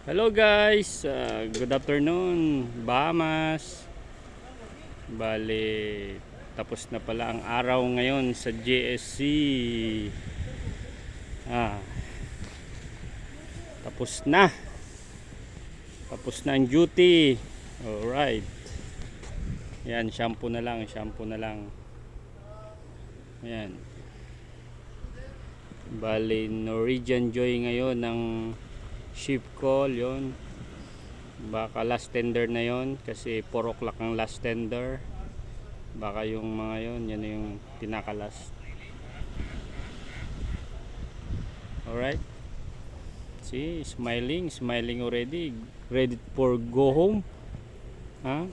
Hello guys, good afternoon, Bahamas. Bali, tapos na pala ang araw ngayon sa JSC. Ah, tapos na. Tapos na ang duty. Alright. Yan, shampoo na lang, shampoo na lang. Yan. Bali, Norwegian Joy ngayon ng ship call, yon. Baka last tender na yon kasi 4 o'clock ang last tender. Baka yung mga yon, yan yung pinaka-last. Alright. See, smiling already. Ready for go home. Huh?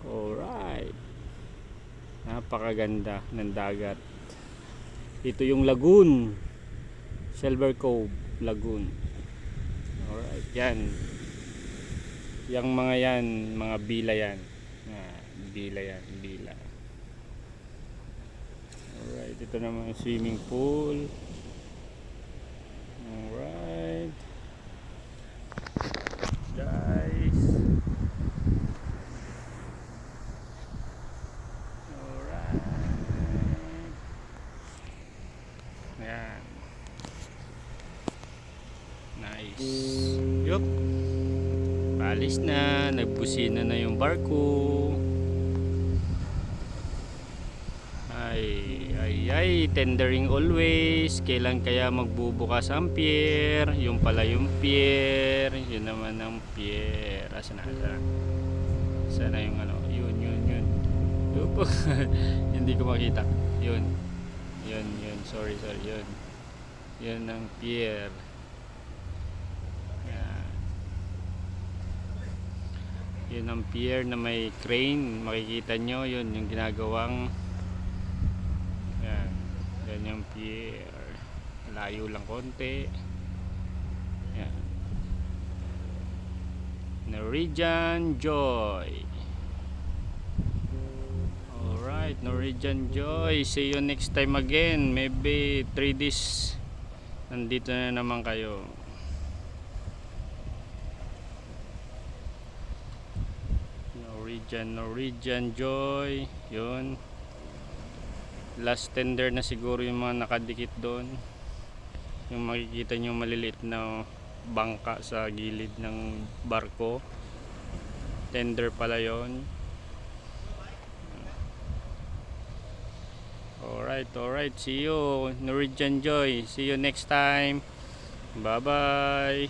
Alright. Napakaganda ng dagat. Ito yung lagoon. Silver Cove Lagoon. Alright, yan. Yang mga yan, mga bila yan. Bila yan, bila. Alright, ito naman yung swimming pool. Alright. Guys. Alright. Ayan. Nice. Yup. Palis na. Nagbusina na yung barko. Ay, tendering always. Kailan kaya magbubukas ang pier? Yung pala yung pier. Yun naman ang pier. Asan na? Sana yung ano? Yun. Yup. Hindi ko makita. Yun. Sorry. Yun. Yun ang pier. Yan. Yun ang pier na may crane. Makikita nyo. Yun yung ginagawang yan yung pier. Layo lang konti. Yan. Norwegian Joy. Alright, Norwegian Joy. See you next time again. Maybe 3 days nandito na naman kayo. Norwegian Joy. Yun. Last tender na siguro yung mga nakadikit doon. Yung makikita nyo maliliit na bangka sa gilid ng barko. Tender pala yon. Alright. See you, Norwegian Joy. See you next time. Bye bye.